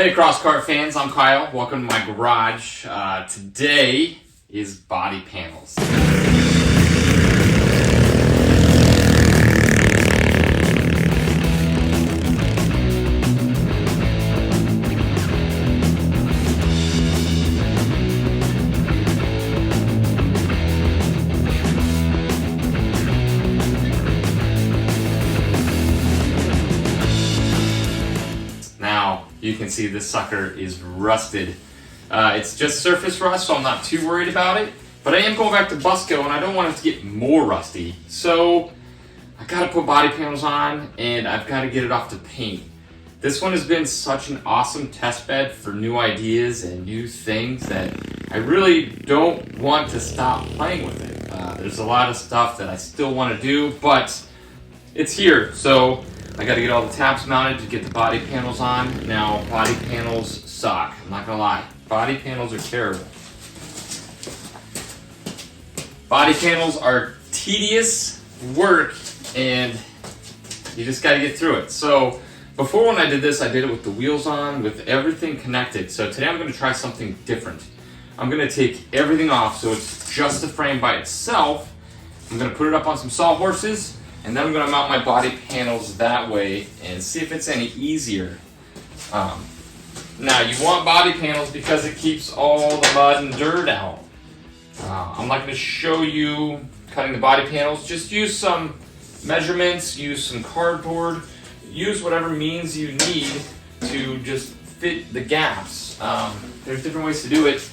Well, hey Crosskart fans, I'm Kyle. Welcome to my garage. Today is body panels. Now, you can see this sucker is rusted. It's just surface rust, so I'm not too worried about it. But I am going back to Busco, and I don't want it to get more rusty. So, I gotta put body panels on, and I've gotta get it off to paint. This one has been such an awesome test bed for new ideas and new things that I really don't want to stop playing with it. There's a lot of stuff that I still want to do, but it's here. So, I got to get all the tabs mounted to get the body panels on. Now, body panels suck. I'm not going to lie. Body panels are terrible. Body panels are tedious work, and you just got to get through it. So, before when I did this, I did it with the wheels on, with everything connected. So today I'm going to try something different. I'm going to take everything off so it's just the frame by itself. I'm going to put it up on some sawhorses. And then I'm going to mount my body panels that way and see if it's any easier. Now, you want body panels because it keeps all the mud and dirt out. I'm not going to show you cutting the body panels. Just use some measurements, use some cardboard, use whatever means you need to just fit the gaps. There's different ways to do it.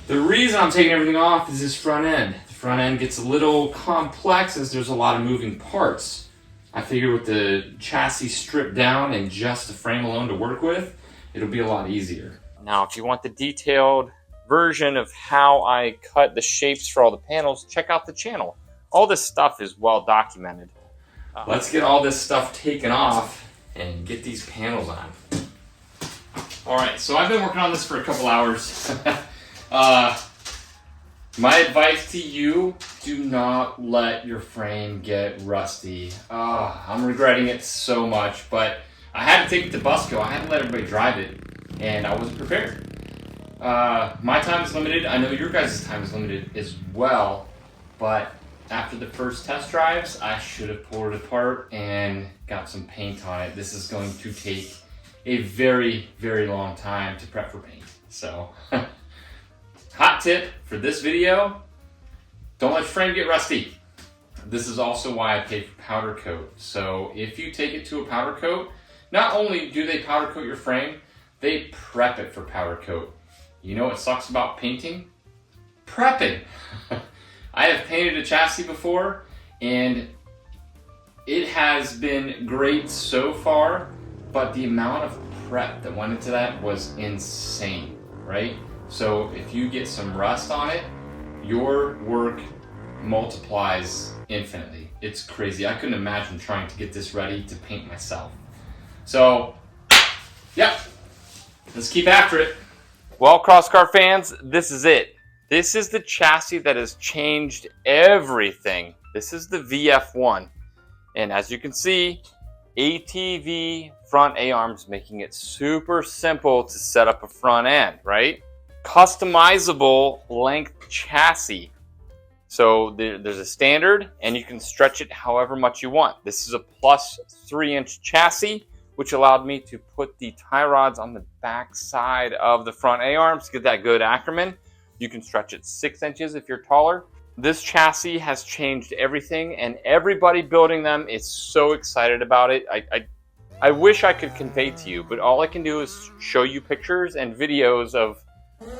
The reason I'm taking everything off is this front end. Front end gets a little complex as there's a lot of moving parts. I figure with the chassis stripped down and just the frame alone to work with, it'll be a lot easier. Now, if you want the detailed version of how I cut the shapes for all the panels, check out the channel. All this stuff is well documented. Let's get all this stuff taken off and get these panels on. All right, so I've been working on this for a couple hours. My advice to you, do not let your frame get rusty. I'm regretting it so much, but I had to take it to Busco. I had to let everybody drive it, and I wasn't prepared. My time is limited. I know your guys' time is limited as well, but after the first test drives, I should have pulled it apart and got some paint on it. This is going to take a very, very long time to prep for paint. So, hot tip for this video, don't let your frame get rusty. This is also why I pay for powder coat. So if you take it to a powder coat, not only do they powder coat your frame, they prep it for powder coat. You know what sucks about painting? Prepping. I have painted a chassis before, and it has been great so far, but the amount of prep that went into that was insane, right? So if you get some rust on it, your work multiplies infinitely. It's crazy. I couldn't imagine trying to get this ready to paint myself. So, yeah, let's keep after it. Well, Crosskart fans, this is it. This is the chassis that has changed everything. This is the VF1. And as you can see, ATV front A-arms, making it super simple to set up a front end, right? Customizable length chassis. So there's a standard, and you can stretch it however much you want. This is a plus 3-inch chassis, which allowed me to put the tie rods on the back side of the front A-arms to get that good Ackerman. You can stretch it 6 inches if you're taller. This chassis has changed everything, and everybody building them is so excited about it. I wish I could convey to you, but all I can do is show you pictures and videos of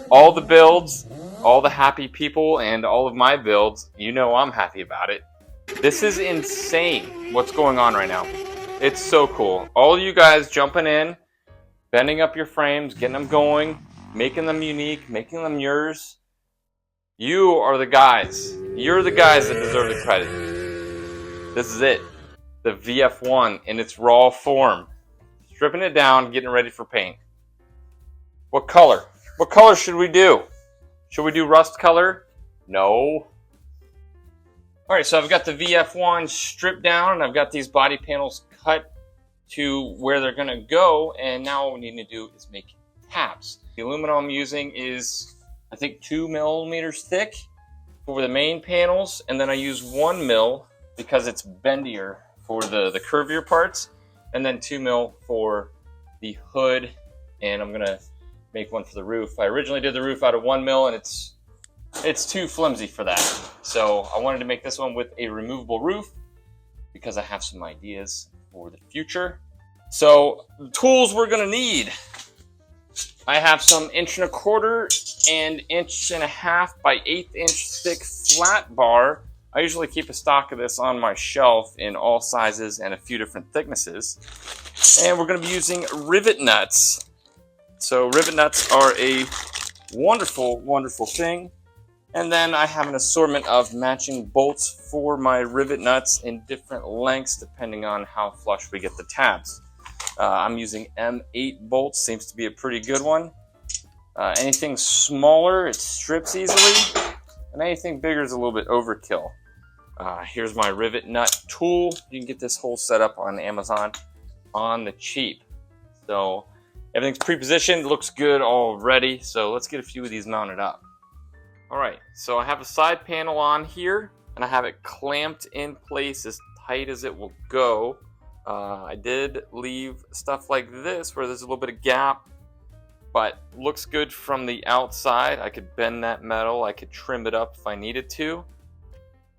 all the builds, all the happy people, and all of my builds. You know I'm happy about it. This is insane what's going on right now. It's so cool. All you guys jumping in, bending up your frames, getting them going, making them unique, making them yours. You are the guys. You're the guys that deserve the credit. This is it. The VF1 in its raw form. Stripping it down, getting ready for paint. What color? What color should we do? Should we do rust color? No. All right, so I've got the VF1 stripped down, and I've got these body panels cut to where they're gonna go, and now all we need to do is make tabs. The aluminum I'm using is, I think, 2 millimeters thick for the main panels, and then I use 1 mil because it's bendier for the curvier parts, and then 2 mil for the hood, and I'm gonna make one for the roof. I originally did the roof out of 1 mil, and it's too flimsy for that. So I wanted to make this one with a removable roof because I have some ideas for the future. So the tools we're gonna need. I have some 1.25 and 1.5 by 1/8 thick flat bar. I usually keep a stock of this on my shelf in all sizes and a few different thicknesses. And we're gonna be using rivet nuts. So rivet nuts are a wonderful, wonderful thing. And then I have an assortment of matching bolts for my rivet nuts in different lengths depending on how flush we get the tabs. I'm using M8 bolts, seems to be a pretty good one. Anything smaller, it strips easily, and anything bigger is a little bit overkill. Here's my rivet nut tool. You can get this whole setup on Amazon on the cheap. So everything's pre-positioned, looks good already. So let's get a few of these mounted up. All right, so I have a side panel on here, and I have it clamped in place as tight as it will go. I did leave stuff like this where there's a little bit of gap, but looks good from the outside. I could bend that metal, I could trim it up if I needed to,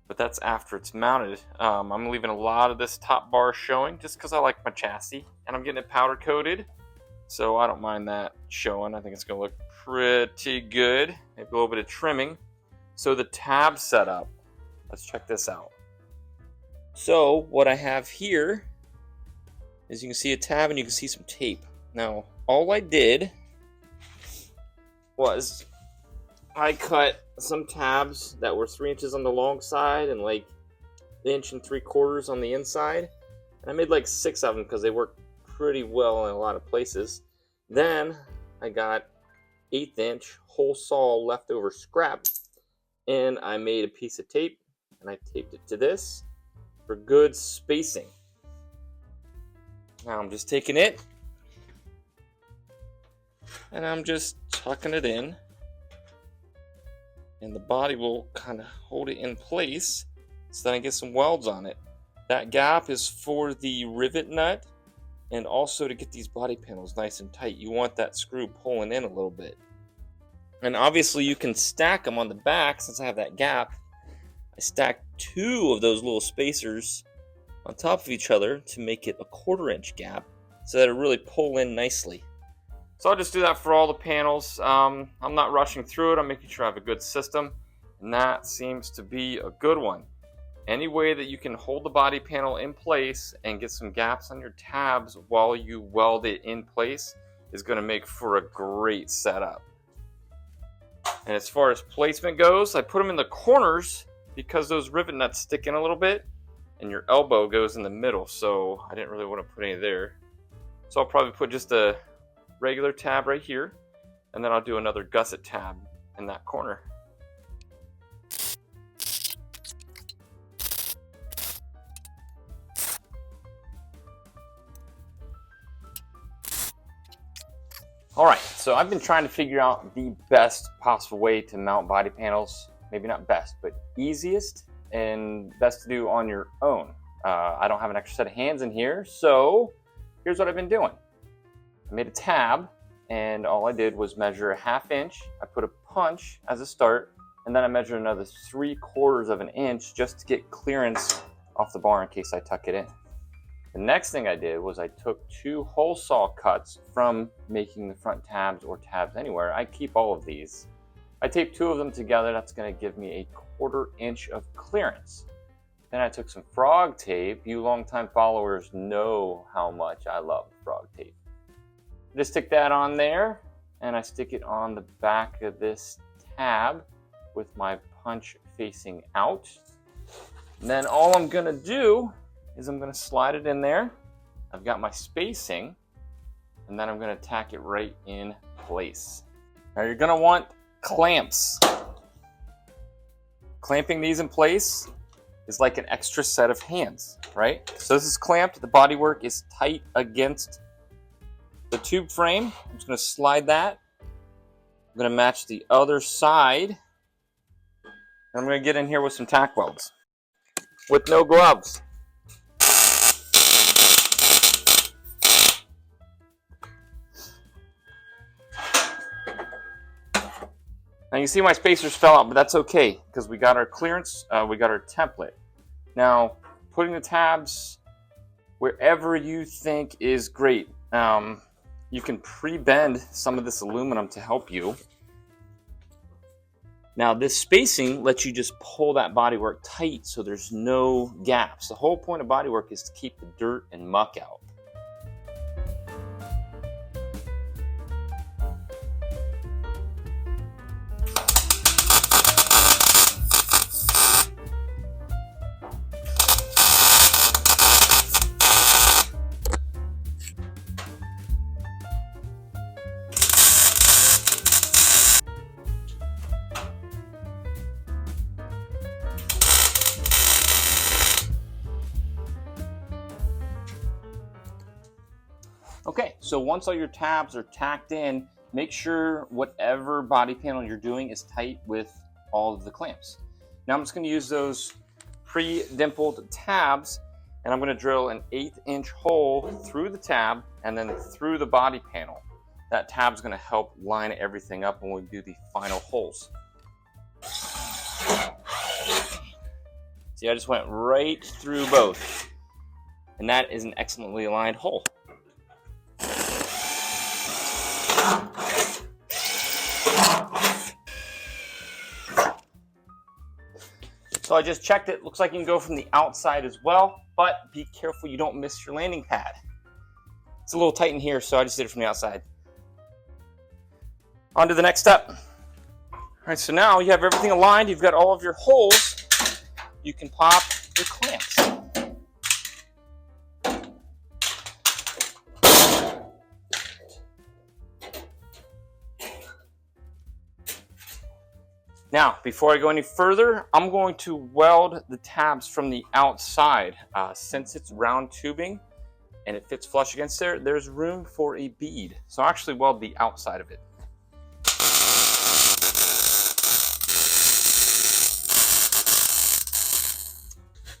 but that's after it's mounted. I'm leaving a lot of this top bar showing just because I like my chassis, and I'm getting it powder coated, so I don't mind that showing. I think it's gonna look pretty good. Maybe a little bit of trimming. So the tab setup, let's check this out. So what I have here is you can see a tab and you can see some tape. Now, all I did was I cut some tabs that were 3 inches on the long side and like 1.75 inches on the inside. And I made like 6 of them because they work pretty well in a lot of places. Then I got 1/8 inch hole saw leftover scrap, and I made a piece of tape and I taped it to this for good spacing. Now I'm just taking it and I'm just tucking it in, and the body will kind of hold it in place so that I get some welds on it. That gap is for the rivet nut and also to get these body panels nice and tight. You want that screw pulling in a little bit. And obviously you can stack them on the back. Since I have that gap, I stacked 2 of those little spacers on top of each other to make it a 1/4 inch gap so that it really pull in nicely. So I'll just do that for all the panels. I'm not rushing through it. I'm making sure I have a good system, and that seems to be a good one. Any way that you can hold the body panel in place and get some gaps on your tabs while you weld it in place is going to make for a great setup. And as far as placement goes, I put them in the corners because those rivet nuts stick in a little bit and your elbow goes in the middle, so I didn't really want to put any there. So I'll probably put just a regular tab right here, and then I'll do another gusset tab in that corner. Alright, so I've been trying to figure out the best possible way to mount body panels. Maybe not best, but easiest and best to do on your own. I don't have an extra set of hands in here, so here's what I've been doing. I made a tab, and all I did was measure a 1/2 inch. I put a punch as a start, and then I measured another 3/4 inch just to get clearance off the bar in case I tuck it in. The next thing I did was I took 2 hole saw cuts from making the front tabs or tabs anywhere. I keep all of these. I taped 2 of them together. That's going to give me a 1/4 inch of clearance. Then I took some frog tape. You longtime followers know how much I love frog tape. Just stick that on there, and I stick it on the back of this tab with my punch facing out. And then all I'm going to do is I'm going to slide it in there. I've got my spacing, and then I'm going to tack it right in place. Now you're going to want clamps. Clamping these in place is like an extra set of hands, right? So this is clamped, the bodywork is tight against the tube frame. I'm just gonna slide that. I'm gonna match the other side. And I'm gonna get in here with some tack welds with no gloves. Now you see my spacers fell out, but that's okay because we got our clearance, we got our template. Now, putting the tabs wherever you think is great. You can pre-bend some of this aluminum to help you. Now this spacing lets you just pull that bodywork tight so there's no gaps. The whole point of bodywork is to keep the dirt and muck out. Okay, so once all your tabs are tacked in, make sure whatever body panel you're doing is tight with all of the clamps. Now I'm just going to use those pre-dimpled tabs, and I'm going to drill an 1/8-inch hole through the tab and then through the body panel. That tab's going to help line everything up when we do the final holes. See, I just went right through both, and that is an excellently aligned hole. So I just checked it. Looks like you can go from the outside as well, but be careful you don't miss your landing pad. It's a little tight in here, so I just did it from the outside. On to the next step. All right, so now you have everything aligned. You've got all of your holes. You can pop your clamps. Now, before I go any further, I'm going to weld the tabs from the outside. Since it's round tubing and it fits flush against there, there's room for a bead. So I'll actually weld the outside of it.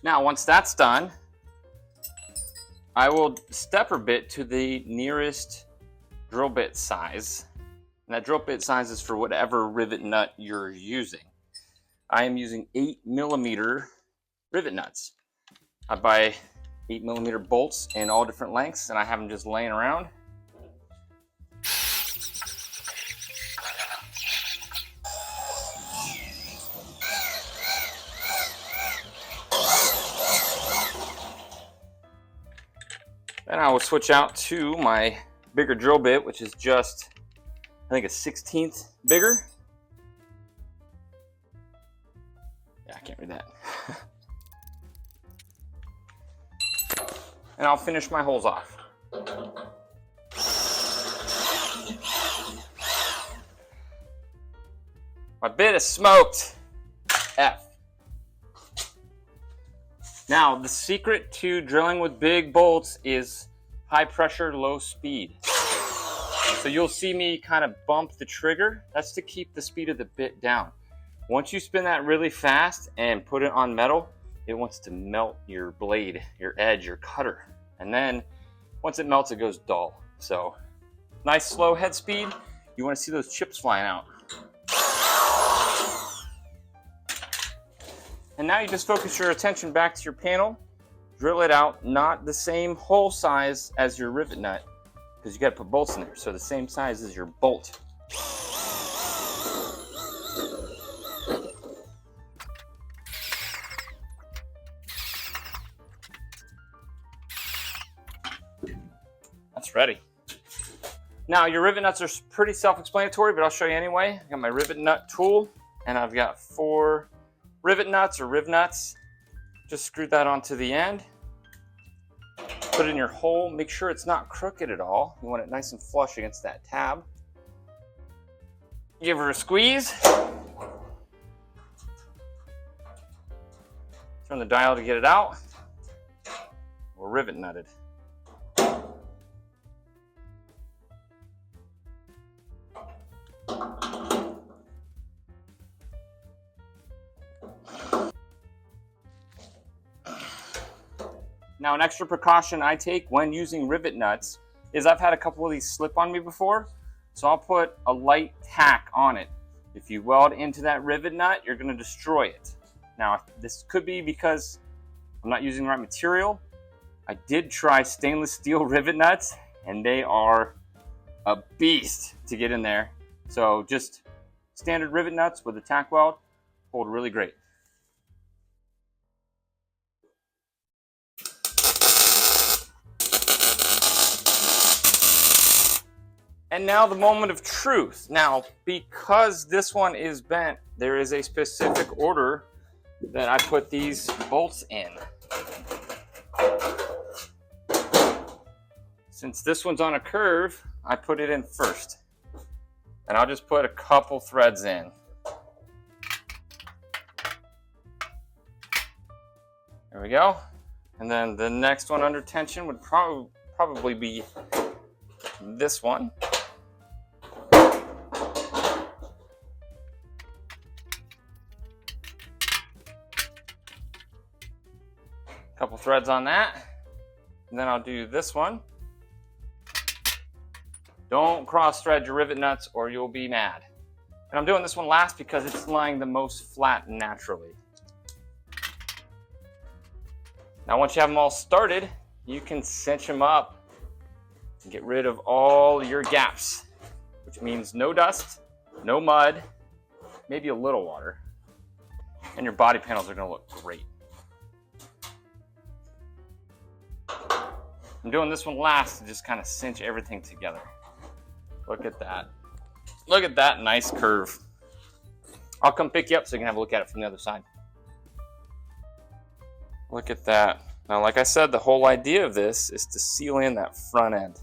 Now, once that's done, I will stepper bit to the nearest drill bit size. And that drill bit size is for whatever rivet nut you're using. I am using 8mm rivet nuts. I buy 8mm bolts in all different lengths, and I have them just laying around. Then I will switch out to my bigger drill bit, which is just, I think, a 1/16 bigger. Yeah, I can't read that. And I'll finish my holes off. My bit is smoked. F. Now, the secret to drilling with big bolts is high pressure, low speed. So you'll see me kind of bump the trigger. That's to keep the speed of the bit down. Once you spin that really fast and put it on metal, it wants to melt your blade, your edge, your cutter. And then once it melts, it goes dull. So nice slow head speed. You want to see those chips flying out. And now you just focus your attention back to your panel, drill it out, not the same hole size as your rivet nut, because you got to put bolts in there, so the same size as your bolt. That's ready. Now your rivet nuts are pretty self-explanatory, but I'll show you anyway. I got my rivet nut tool, and I've got 4 rivet nuts or riv nuts. Just screw that onto the end. Put it in your hole. Make sure it's not crooked at all. You want it nice and flush against that tab. Give her a squeeze. Turn the dial to get it out. We're rivet nutted. Now, an extra precaution I take when using rivet nuts is I've had a couple of these slip on me before, so I'll put a light tack on it. If you weld into that rivet nut, you're going to destroy it. Now, this could be because I'm not using the right material. I did try stainless steel rivet nuts, and they are a beast to get in there. So just standard rivet nuts with a tack weld hold really great. And now the moment of truth. Now, because this one is bent, there is a specific order that I put these bolts in. Since this one's on a curve, I put it in first. And I'll just put a couple threads in. There we go. And then the next one under tension would probably be this one. Couple threads on that, and then I'll do this one. Don't cross thread your rivet nuts or you'll be mad. And I'm doing this one last because it's lying the most flat naturally. Now once you have them all started, you can cinch them up and get rid of all your gaps, which means no dust, no mud, maybe a little water, and your body panels are going to look great. I'm doing this one last to just kind of cinch everything together. Look at that. Look at that nice curve. I'll come pick you up so you can have a look at it from the other side. Look at that. Now, like I said, the whole idea of this is to seal in that front end.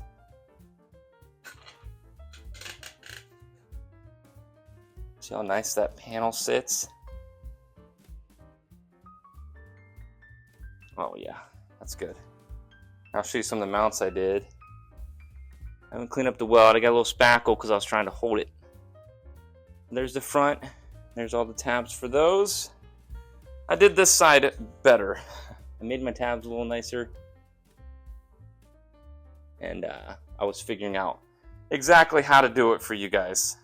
See how nice that panel sits? Oh yeah, that's good. I'll show you some of the mounts I did. I haven't cleaned up the weld. I got a little spackle because I was trying to hold it. There's the front. There's all the tabs for those. I did this side better. I made my tabs a little nicer. And I was figuring out exactly how to do it for you guys.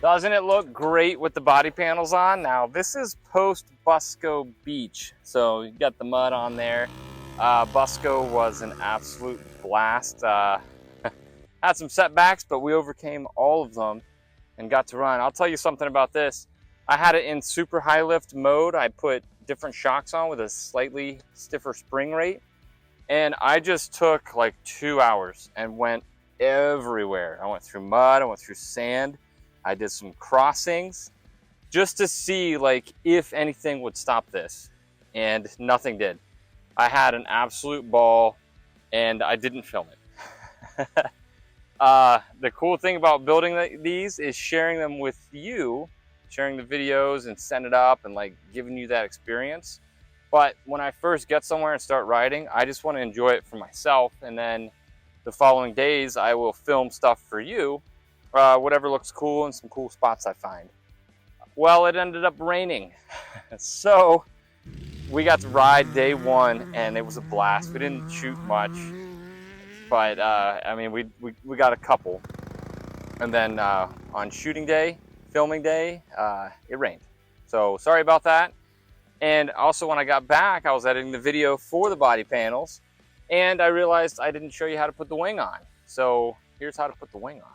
Doesn't it look great with the body panels on? Now this is post Busco Beach, so you got the mud on there. Busco was an absolute blast. Had some setbacks, but we overcame all of them and got to run. I'll tell you something about this. I had it in super high lift mode. I put different shocks on with a slightly stiffer spring rate, and I just took like 2 hours and went everywhere. I went through mud, I went through sand. I did some crossings just to see like if anything would stop this, and nothing did. I had an absolute ball and I didn't film it. The cool thing about building these is sharing them with you, sharing the videos and setting it up and like giving you that experience. But when I first get somewhere and start riding, I just want to enjoy it for myself, and then the following days I will film stuff for you. Whatever looks cool and some cool spots I find. Well, it ended up raining. So we got to ride day one and it was a blast. We didn't shoot much, but I mean, we got a couple. And then on shooting day, filming day, it rained. So sorry about that. And also when I got back, I was editing the video for the body panels and I realized I didn't show you how to put the wing on. So here's how to put the wing on.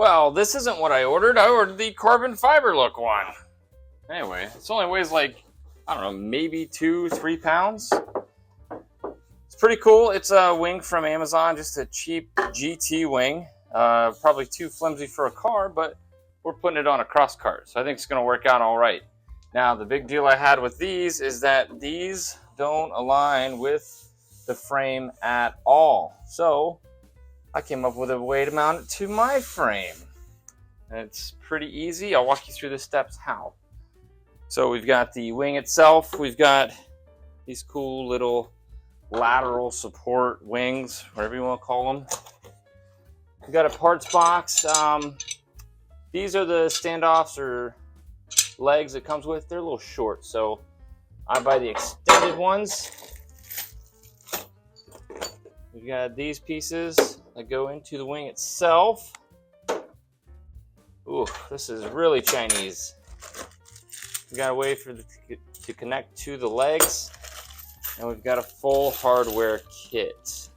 Well, this isn't what I ordered. I ordered the carbon fiber look one. Anyway, it only weighs like, I don't know, maybe 2-3 pounds. It's pretty cool. It's a wing from Amazon, just a cheap GT wing. Probably too flimsy for a car, but we're putting it on a Crosskart, so I think it's going to work out all right. Now, the big deal I had with these is that these don't align with the frame at all. So I came up with a way to mount it to my frame. And it's pretty easy. I'll walk you through the steps how. So we've got the wing itself. We've got these cool little lateral support wings, whatever you want to call them. We've got a parts box. These are the standoffs or legs it comes with. They're a little short, so I buy the extended ones. We've got these pieces that go into the wing itself. Ooh, this is really Chinese. We've got a way for it to connect to the legs, and we've got a full hardware kit.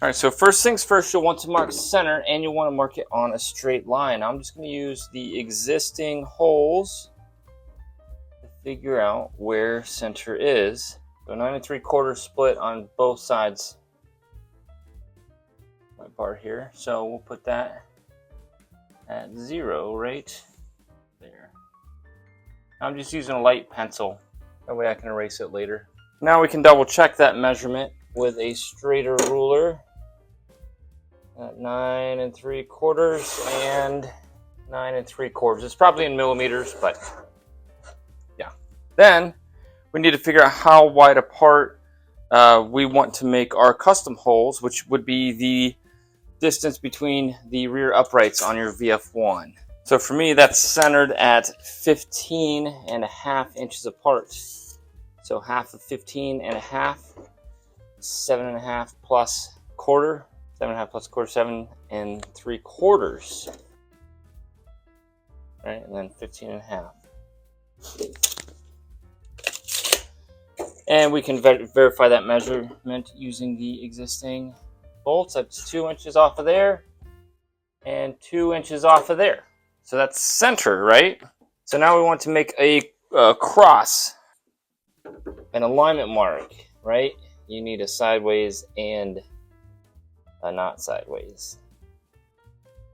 All right, so first things first, you'll want to mark center, and you'll want to mark it on a straight line. I'm just going to use the existing holes to figure out where center is. So 9 3/4 split on both sides. My bar here, so we'll put that at 0 right there. I'm just using a light pencil, that way I can erase it later. Now we can double check that measurement with a straighter ruler at 9 3/4 and 9 3/4. It's probably in millimeters, but yeah. Then we need to figure out how wide apart we want to make our custom holes, which would be the distance between the rear uprights on your VF1. So for me, that's centered at 15.5 inches apart. So half of 15.5, 7.5 plus quarter, 7.5 plus quarter, 7 3/4. Right, and then 15.5. And we can verify that measurement using the existing bolts. That's 2 inches off of there and 2 inches off of there. So that's center, right? So now we want to make a cross, an alignment mark, right? You need a sideways and a not sideways.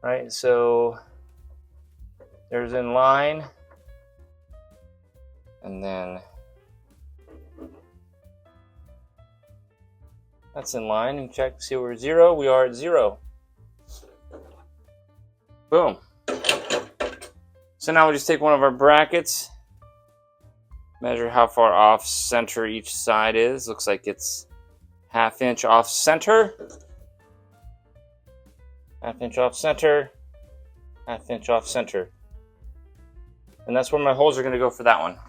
Right, so there's in line, and then that's in line, and check to see we're 0. We are at 0. Boom. So now we just take one of our brackets, measure how far off center each side is. Looks like it's 1/2 inch off center, 1/2 inch off center, 1/2 inch off center. And that's where my holes are going to go for that one.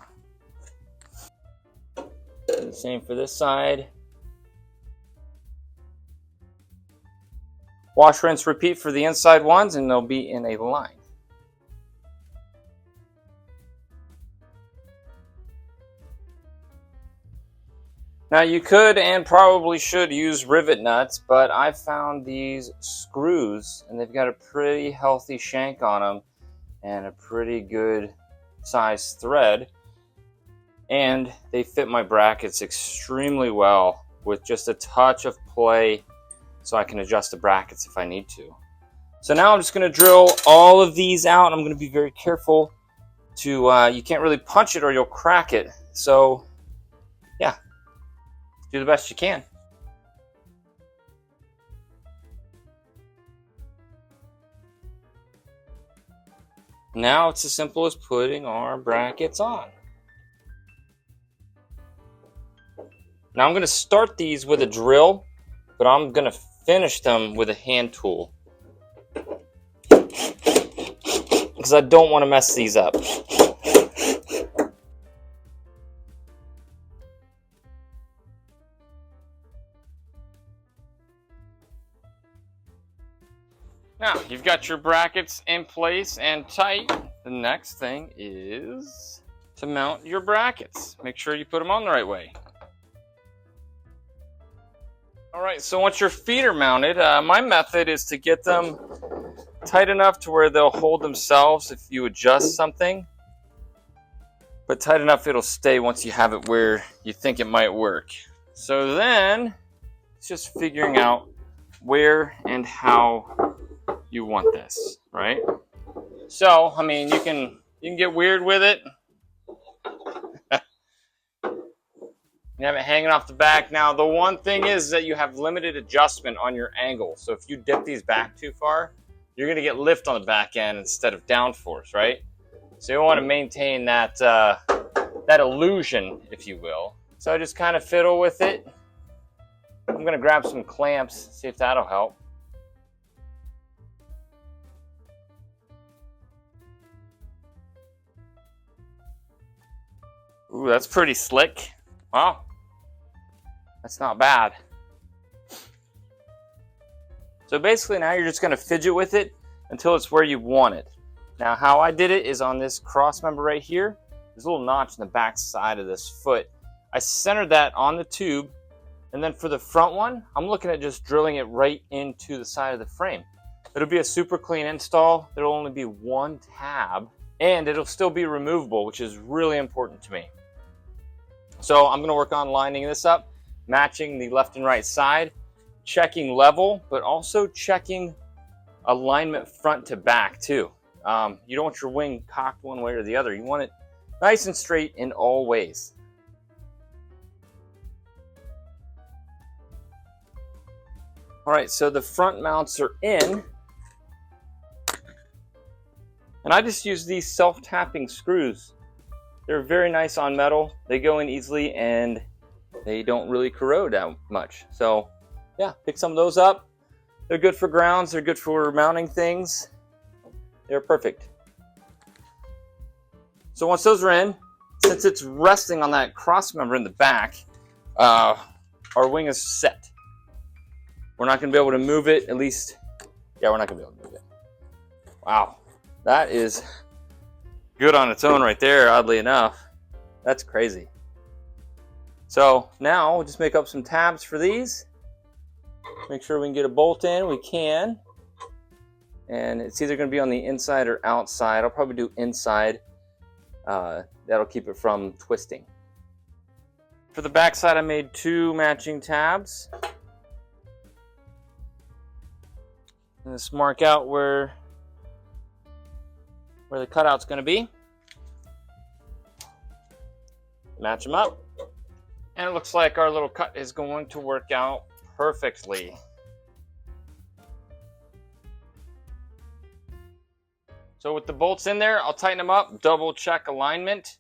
And the same for this side. Wash, rinse, repeat for the inside ones, and they'll be in a line. Now you could and probably should use rivet nuts, but I found these screws, and they've got a pretty healthy shank on them and a pretty good size thread, and they fit my brackets extremely well with just a touch of play, so I can adjust the brackets if I need to. So now I'm just going to drill all of these out. I'm going to be very careful to, you can't really punch it or you'll crack it. So yeah, do the best you can. Now it's as simple as putting our brackets on. Now I'm going to start these with a drill, but I'm going to finish them with a hand tool, because I don't want to mess these up. Now you've got your brackets in place and tight. The next thing is to mount your brackets. Make sure you put them on the right way. Alright, so once your feet are mounted, my method is to get them tight enough to where they'll hold themselves if you adjust something, but tight enough it'll stay once you have it where you think it might work. So then it's just figuring out where and how you want this, right? So, I mean, you can get weird with it. You have it hanging off the back. Now, the one thing is that you have limited adjustment on your angle. So if you dip these back too far, you're going to get lift on the back end instead of downforce, right? So you want to maintain that that illusion, if you will. So I just kind of fiddle with it. I'm going to grab some clamps, see if that'll help. Ooh, that's pretty slick. Wow. That's not bad. So basically now you're just going to fidget with it until it's where you want it. Now how I did it is on this cross member right here. There's a little notch in the back side of this foot. I centered that on the tube, and then for the front one, I'm looking at just drilling it right into the side of the frame. It'll be a super clean install. There'll only be one tab, and it'll still be removable, which is really important to me. So I'm going to work on lining this up, matching the left and right side, checking level, but also checking alignment front to back too. You don't want your wing cocked one way or the other. You want it nice and straight in all ways. All right, so the front mounts are in. And I just use these self-tapping screws. They're very nice on metal. They go in easily and they don't really corrode that much. So yeah, pick some of those up. They're good for grounds. They're good for mounting things. They're perfect. So once those are in, since it's resting on that cross member in the back, our wing is set. We're not going to be able to move it, at least, yeah, we're not going to be able to move it. Wow, that is good on its own right there, oddly enough. That's crazy. So now we'll just make up some tabs for these. Make sure we can get a bolt in. We can. And it's either going to be on the inside or outside. I'll probably do inside. That'll keep it from twisting. For the back side, I made 2 matching tabs. And just mark out where the cutout's going to be. Match them up. And it looks like our little cut is going to work out perfectly. So with the bolts in there, I'll tighten them up, double check alignment,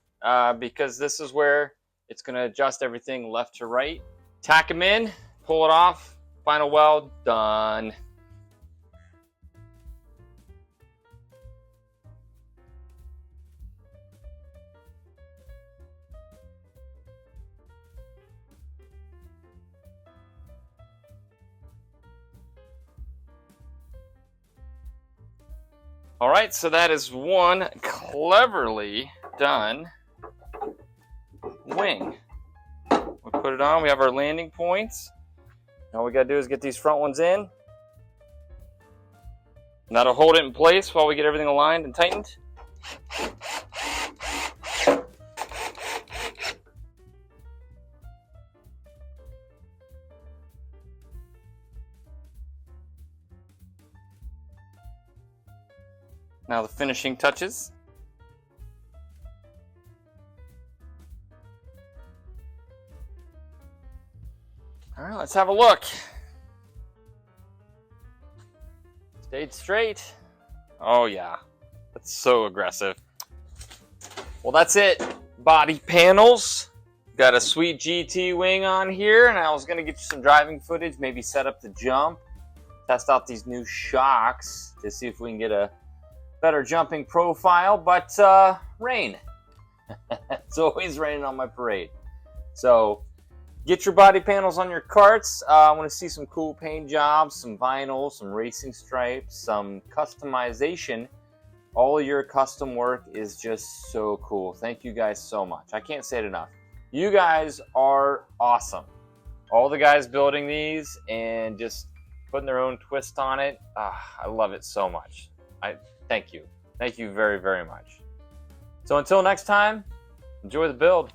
because this is where it's going to adjust everything left to right. Tack them in, pull it off, final weld, done. All right, so that is one cleverly done wing. We put it on, we have our landing points. All we gotta do is get these front ones in. And that'll hold it in place while we get everything aligned and tightened. Now the finishing touches. All right, let's have a look. Stayed straight. Oh yeah, that's so aggressive. Well, that's it. Body panels. Got a sweet GT wing on here, and I was gonna get you some driving footage, maybe set up the jump, test out these new shocks to see if we can get a better jumping profile, but rain. It's always raining on my parade. So get your body panels on your karts. I want to see some cool paint jobs, some vinyl, some racing stripes, some customization. All your custom work is just so cool. Thank you guys so much. I can't say it enough. You guys are awesome. All the guys building these and just putting their own twist on it. I love it so much. Thank you. Thank you very, very much. So until next time, enjoy the build.